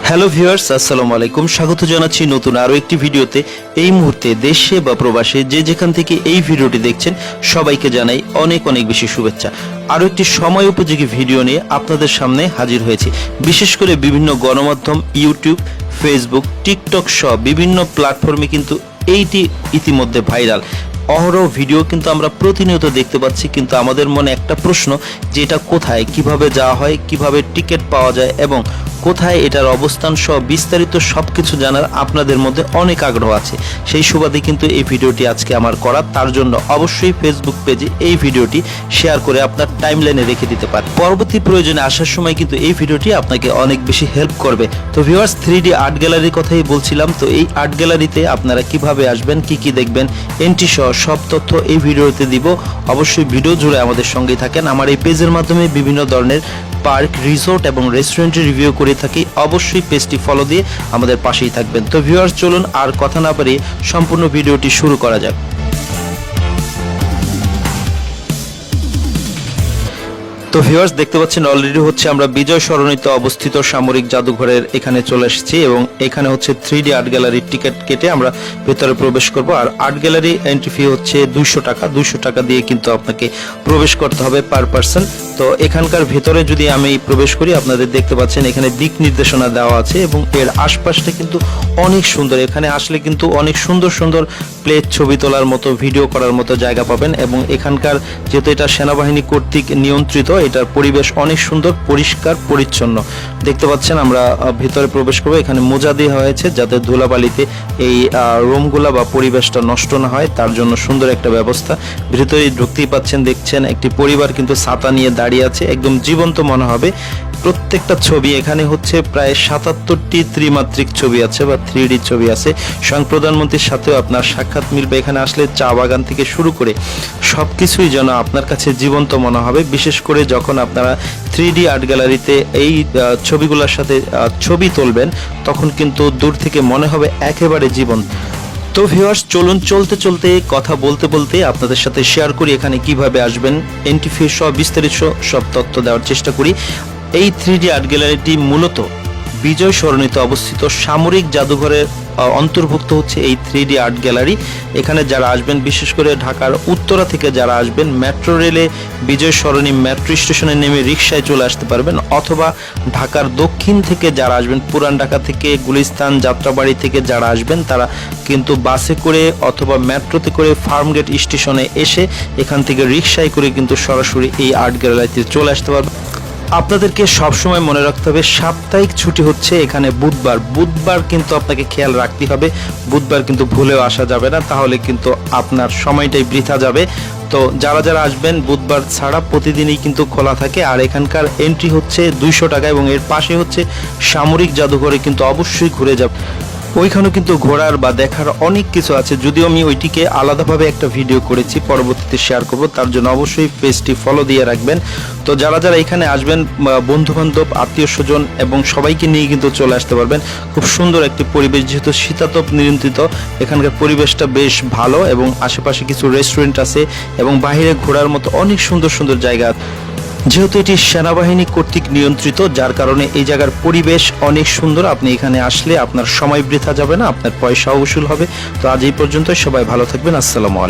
Hello viewers, আসসালামু আলাইকুম। স্বাগত জানাচ্ছি নতুন আরও একটি ভিডিওতে। এই মুহূর্তে দেশে বা প্রবাসে যে যেখান থেকে এই ভিডিওটি দেখছেন সবাইকে জানাই অনেক অনেক বেশি শুভেচ্ছা। আরও একটি সময় উপযোগী ভিডিও নিয়ে আপনাদের সামনে হাজির হয়েছি। বিশেষ করে বিভিন্ন গণমাধ্যম, ইউটিউব, ফেসবুক, টিকটক সহ বিভিন্ন প্ল্যাটফর্মে কিন্তু এইটি ইতিমধ্যে ভাইরাল। অহরহ ভিডিও কিন্তু আমরা প্রতিনিয়ত দেখতে পাচ্ছি, কিন্তু আমাদের মনে একটা প্রশ্ন যে এটা কোথায়, কিভাবে যাওয়া হয়, কিভাবে টিকিট পাওয়া যায় এবং কোথায় এটার অবস্থান সহ বিস্তারিত সবকিছু জানার আপনাদের মধ্যে অনেক আগ্রহ আছে। সেই সুবাদে কিন্তু এই ভিডিওটি আজকে আমার করা। তার জন্য অবশ্যই ফেসবুক পেজে এই ভিডিওটি শেয়ার করে আপনার টাইমলাইনে রেখে দিতে পারেন। পরবর্তী প্রয়োজনে আসার সময় কিন্তু এই ভিডিওটি আপনাকে অনেক বেশি হেল্প করবে। তো ভিউয়ার্স, 3D আর্ট গ্যালারির কথাই বলছিলাম। তো এই আর্ট গ্যালারিতে আপনারা কিভাবে আসবেন, কি দেখবেন, এন্ট্রি সহ সব তথ্য এই ভিডিওতে দিব। অবশ্যই ভিডিও জুড়ে আমাদের সঙ্গেই থাকেন। আমার এই পেজের মাধ্যমে বিভিন্ন ধরনের পার্ক, রিসোর্ট এবং রেস্টুরেন্টের রিভিউ করে থাকি। অবশ্যই পেজটি ফলো দিয়ে আমাদের পাশেই থাকবেন। তো ভিউয়ার্স, চলুন আর কথা না বাড়িয়ে সম্পূর্ণ ভিডিওটি শুরু করা যাক। তো ভিউয়ার্স, দেখতে পাচ্ছেন অলরেডি হচ্ছে আমরা বিজয় সরণিতে অবস্থিত সামরিক জাদুঘরের এখানে চলে এসেছি এবং এখানে হচ্ছে 3D আর্ট গ্যালারির টিকিট কেটে আমরা ভেতরে প্রবেশ করব। আর আর্ট গ্যালারি এন্ট্রি ফি হচ্ছে 200 টাকা। 200 টাকা দিয়ে কিন্তু আপনাকে প্রবেশ করতে হবে পার পারসন। তো এখানকার ভেতরে যদি আমি প্রবেশ করি, আপনাদের দেখতে পাচ্ছেন এখানে দিক নির্দেশনা দেওয়া আছে এবং এর আশপাশটা কিন্তু অনেক সুন্দর। এখানে আসলে কিন্তু অনেক সুন্দর সুন্দর প্লেট, ছবি তোলার মতো, ভিডিও করার মতো জায়গা পাবেন। এবং এখানকার যেহেতু এটা সেনাবাহিনী কর্তৃক নিয়ন্ত্রিত, এটার পরিবেশ অনেক সুন্দর, পরিষ্কার পরিচ্ছন্ন। দেখতে পাচ্ছেন আমরা ভেতরে প্রবেশ করবো। এখানে মোজা দেওয়া হয়েছে যাতে ধুলাবালিতে এই রুমগুলা বা পরিবেশটা নষ্ট না হয়, তার জন্য সুন্দর একটা ব্যবস্থা। ভেতরে ঢুকতেই পাচ্ছেন, দেখছেন একটি পরিবার কিন্তু ছাতা নিয়ে দাঁড়িয়ে আছে, একদম জীবন্ত মনে হবে। প্রত্যেকটা ছবি এখানে হচ্ছে প্রায় 77টি ত্রিমাত্রিক ছবি আছে বা 3D ছবি আছে। স্বয়ং প্রধানমন্ত্রীর সাথেও আপনার সাক্ষাৎ মিলবে। এখানে আসলে চা বাগান থেকে শুরু করে সবকিছুই যেন আপনার কাছে জীবন্ত মনে হবে। বিশেষ করে যখন আপনারা 3D আর্ট গ্যালারিতে এই ছবিগুলোর সাথে ছবি তুলবেন, তখন কিন্তু দূর থেকে মনে হবে একেবারে জীবন। তো ভিউয়ার্স, চলুন চলতে চলতে কথা বলতে বলতে আপনাদের সাথে শেয়ার করি এখানে কিভাবে আসবেন, এন্ট্রি ফি সহ বিস্তারিত সব তথ্য দেওয়ার চেষ্টা করি। এই 3D আর্ট গ্যালারিটি মূলত বিজয় সরণিতে অবস্থিত সামরিক জাদুঘরের অন্তর্ভুক্ত হচ্ছে এই 3D আর্ট গ্যালারি। এখানে যারা আসবেন, বিশেষ করে ঢাকার উত্তরা থেকে যারা আসবেন, মেট্রো রেলে বিজয় সরণি মেট্রো স্টেশনে নেমে রিকশায় চলে আসতে পারবেন, অথবা ঢাকার দক্ষিণ থেকে যারা আসবেন, পুরান ঢাকা থেকে, গুলিস্তান, যাত্রাবাড়ি থেকে যারা আসবেন, তারা কিন্তু বাসে করে অথবা মেট্রোতে করে ফার্মগেট স্টেশনে এসে এখান থেকে রিকশায় করে কিন্তু সরাসরি এই আর্ট গ্যালারিতে চলে আসতে পারবেন। আপনাদেরকে সবসময় মনে রাখতে হবে সাপ্তাহিক ছুটি হচ্ছে এখানে বুধবার। বুধবার কিন্তু আপনাকে খেয়াল রাখতে হবে, বুধবার কিন্তু ভুলেও আসা যাবে না, তাহলে কিন্তু আপনার সময়টাই বৃথা যাবে। তো যারা যারা আসবেন, বুধবার ছাড়া প্রতিদিনই কিন্তু খোলা থাকে। আর এখানকার এন্ট্রি হচ্ছে 200 টাকা এবং এর পাশে হচ্ছে সামরিক জাদুঘরে কিন্তু অবশ্যই ঘুরে যাব। ওইখানেও কিন্তু ঘোরার বা দেখার অনেক কিছু আছে, যদিও আমি ওইটিকে আলাদাভাবে একটা ভিডিও করেছি, পরবর্তীতে শেয়ার করব। তার জন্য অবশ্যই পেজটি ফলো দিয়ে রাখবেন। তো যারা যারা এখানে আসবেন, বন্ধু বান্ধব, আত্মীয় স্বজন এবং সবাইকে নিয়ে কিন্তু চলে আসতে পারবেন। খুব সুন্দর একটি পরিবেশ, যেহেতু শীতাতপ নিয়ন্ত্রিত, এখানকার পরিবেশটা বেশ ভালো এবং আশেপাশে কিছু রেস্টুরেন্ট আছে এবং বাইরে ঘোরার মতো অনেক সুন্দর সুন্দর জায়গা। যেহেতু এটি সেনাবাহিনী কর্তৃক নিয়ন্ত্রিত, যার কারণে এই জায়গার পরিবেশ অনেক সুন্দর। আপনি এখানে আসলে আপনার সময় বৃথা যাবে না, আপনার পয়সাও উসুল হবে। তো আজ এই পর্যন্ত, সবাই ভালো থাকবেন। আসসালামু আলাইকুম।